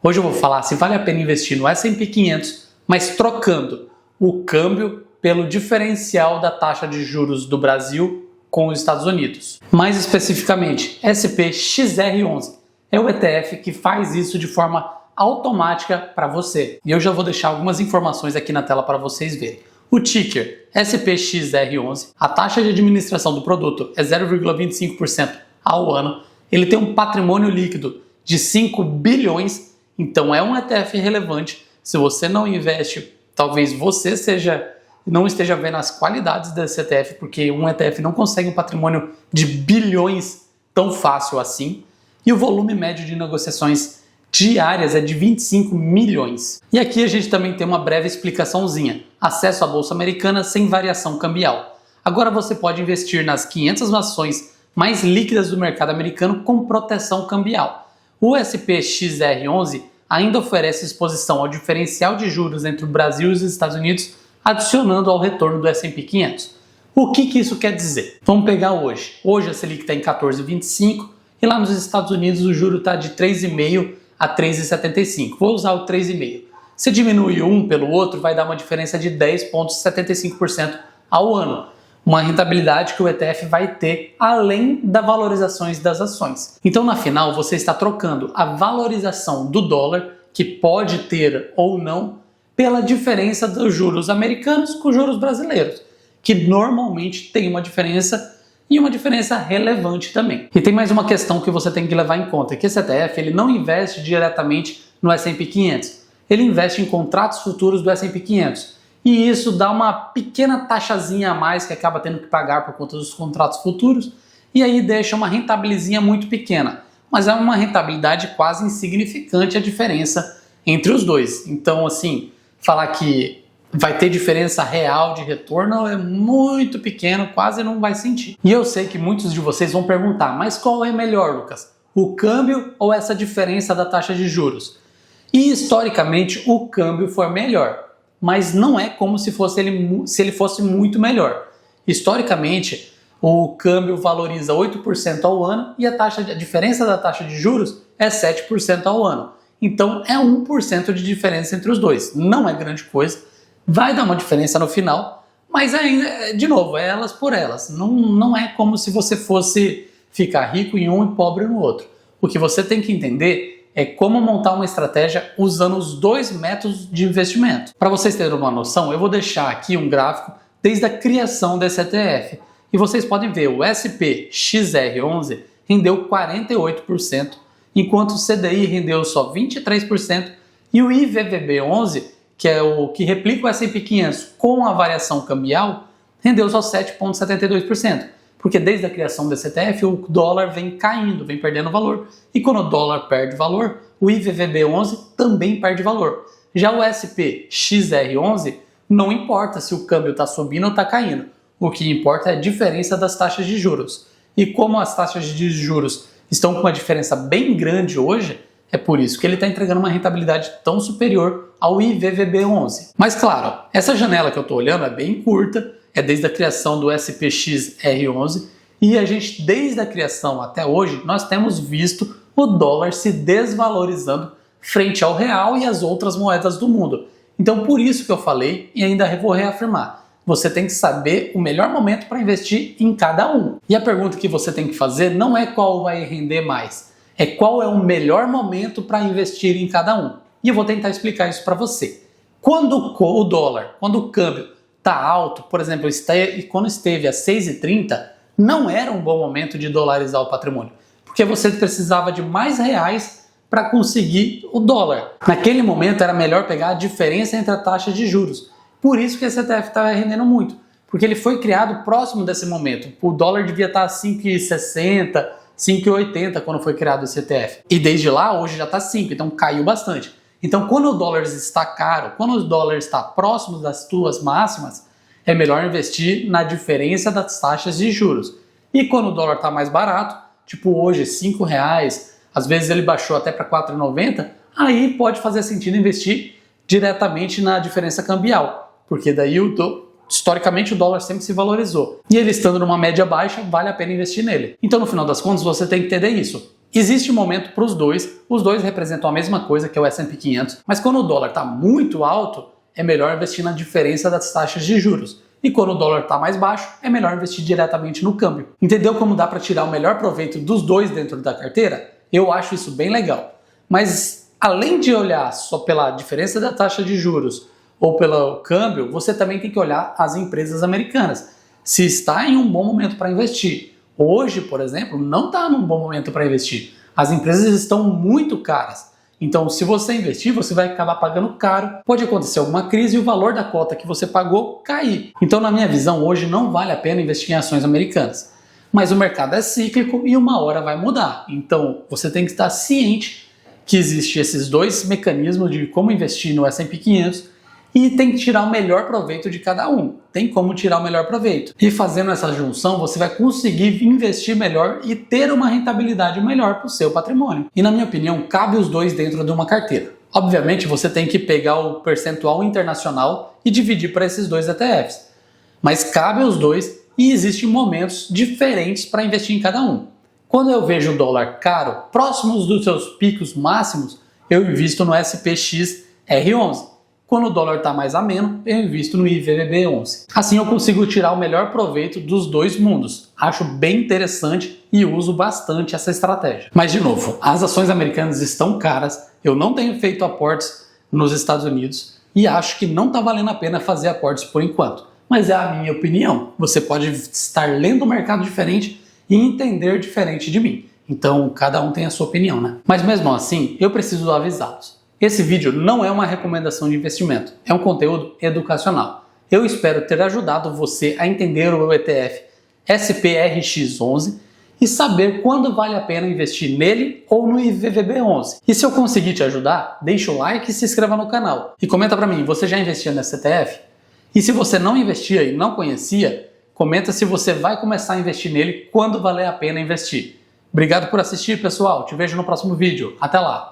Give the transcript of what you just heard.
Hoje eu vou falar se vale a pena investir no S&P 500, mas trocando o câmbio pelo diferencial da taxa de juros do Brasil com os Estados Unidos. Mais especificamente, SPXR11 é o ETF que faz isso de forma automática para você. E eu já vou deixar algumas informações aqui na tela para vocês verem. O ticker SPXR11, a taxa de administração do produto é 0,25% ao ano. Ele tem um patrimônio líquido de 5 bilhões. Então é um ETF relevante. Se você não investe, talvez você não esteja vendo as qualidades desse ETF, porque um ETF não consegue um patrimônio de bilhões tão fácil assim. E o volume médio de negociações diárias é de 25 milhões. E aqui a gente também tem uma breve explicaçãozinha. Acesso à Bolsa Americana sem variação cambial. Agora você pode investir nas 500 ações mais líquidas do mercado americano com proteção cambial. O SPXR11 ainda oferece exposição ao diferencial de juros entre o Brasil e os Estados Unidos, adicionando ao retorno do S&P 500. O que isso quer dizer? Vamos pegar hoje. Hoje a Selic está em 14,25 e lá nos Estados Unidos o juro está de 3,5 a 3,75. Vou usar o 3,5. Se diminuir um pelo outro, vai dar uma diferença de 10,75% ao ano. Uma rentabilidade que o ETF vai ter além das valorizações das ações. Então, na final, você está trocando a valorização do dólar, que pode ter ou não, pela diferença dos juros americanos com os juros brasileiros, que normalmente tem uma diferença e uma diferença relevante também. E tem mais uma questão que você tem que levar em conta, que esse ETF ele não investe diretamente no S&P 500, ele investe em contratos futuros do S&P 500. E isso dá uma pequena taxazinha a mais que acaba tendo que pagar por conta dos contratos futuros, e aí deixa uma rentabilidade muito pequena. Mas é uma rentabilidade quase insignificante a diferença entre os dois. Então, assim, falar que vai ter diferença real de retorno é muito pequeno, quase não vai sentir. E eu sei que muitos de vocês vão perguntar, mas qual é melhor, Lucas? O câmbio ou essa diferença da taxa de juros? E historicamente o câmbio foi melhor. Mas não é como se ele fosse muito melhor. Historicamente, o câmbio valoriza 8% ao ano e a diferença da taxa de juros é 7% ao ano. Então é 1% de diferença entre os dois. Não é grande coisa, vai dar uma diferença no final, mas ainda, de novo, é elas por elas. Não é como se você fosse ficar rico em um e pobre no outro. O que você tem que entender é como montar uma estratégia usando os dois métodos de investimento. Para vocês terem uma noção, eu vou deixar aqui um gráfico desde a criação desse ETF. E vocês podem ver, o SPXR11 rendeu 48%, enquanto o CDI rendeu só 23%, e o IVVB11, que é o que replica o S&P 500 com a variação cambial, rendeu só 7,72%. Porque desde a criação desse ETF, o dólar vem caindo, vem perdendo valor. E quando o dólar perde valor, o IVVB11 também perde valor. Já o SPXR11, não importa se o câmbio está subindo ou está caindo. O que importa é a diferença das taxas de juros. E como as taxas de juros estão com uma diferença bem grande hoje, é por isso que ele está entregando uma rentabilidade tão superior ao IVVB11. Mas claro, essa janela que eu estou olhando é bem curta, é desde a criação do SPXR11 e a gente, desde a criação até hoje, nós temos visto o dólar se desvalorizando frente ao real e às outras moedas do mundo. Então por isso que eu falei e ainda vou reafirmar, você tem que saber o melhor momento para investir em cada um. E a pergunta que você tem que fazer não é qual vai render mais, é qual é o melhor momento para investir em cada um. E eu vou tentar explicar isso para você. Quando o dólar, quando o câmbio está alto, por exemplo, quando esteve a 6,30, não era um bom momento de dolarizar o patrimônio, porque você precisava de mais reais para conseguir o dólar. Naquele momento era melhor pegar a diferença entre a taxa de juros. Por isso que esse ETF está rendendo muito, porque ele foi criado próximo desse momento. O dólar devia estar a 5,60, 5,80 quando foi criado esse ETF. E desde lá, hoje já está 5, então caiu bastante. Então, quando o dólar está caro, quando o dólar está próximo das suas máximas, é melhor investir na diferença das taxas de juros. E quando o dólar está mais barato, tipo hoje, R$5, às vezes ele baixou até para R$4,90, aí pode fazer sentido investir diretamente na diferença cambial, porque daí historicamente o dólar sempre se valorizou. E ele estando numa média baixa, vale a pena investir nele. Então, no final das contas, você tem que entender isso. Existe momento para os dois representam a mesma coisa que é o S&P 500, mas quando o dólar está muito alto, é melhor investir na diferença das taxas de juros. E quando o dólar está mais baixo, é melhor investir diretamente no câmbio. Entendeu como dá para tirar o melhor proveito dos dois dentro da carteira? Eu acho isso bem legal. Mas além de olhar só pela diferença da taxa de juros ou pelo câmbio, você também tem que olhar as empresas americanas. Se está em um bom momento para investir. Hoje, por exemplo, não está num bom momento para investir. As empresas estão muito caras. Então, se você investir, você vai acabar pagando caro. Pode acontecer alguma crise e o valor da cota que você pagou cair. Então, na minha visão, hoje não vale a pena investir em ações americanas. Mas o mercado é cíclico e uma hora vai mudar. Então, você tem que estar ciente que existem esses dois mecanismos de como investir no S&P 500 e tem que tirar o melhor proveito de cada um. Tem como tirar o melhor proveito. E fazendo essa junção, você vai conseguir investir melhor e ter uma rentabilidade melhor para o seu patrimônio. E na minha opinião, cabe os dois dentro de uma carteira. Obviamente, você tem que pegar o percentual internacional e dividir para esses dois ETFs. Mas cabe os dois e existem momentos diferentes para investir em cada um. Quando eu vejo o dólar caro, próximos dos seus picos máximos, eu invisto no SPX-R11. Quando o dólar está mais ameno, eu invisto no IVVB11. Assim eu consigo tirar o melhor proveito dos dois mundos. Acho bem interessante e uso bastante essa estratégia. Mas de novo, as ações americanas estão caras, eu não tenho feito aportes nos Estados Unidos e acho que não está valendo a pena fazer aportes por enquanto. Mas é a minha opinião. Você pode estar lendo o mercado diferente e entender diferente de mim. Então cada um tem a sua opinião, né? Mas mesmo assim, eu preciso avisá-los. Esse vídeo não é uma recomendação de investimento, é um conteúdo educacional. Eu espero ter ajudado você a entender o ETF SPRX11 e saber quando vale a pena investir nele ou no IVVB11. E se eu conseguir te ajudar, deixa o like e se inscreva no canal. E comenta pra mim, você já investia nesse ETF? E se você não investia e não conhecia, comenta se você vai começar a investir nele quando valer a pena investir. Obrigado por assistir, pessoal. Te vejo no próximo vídeo. Até lá!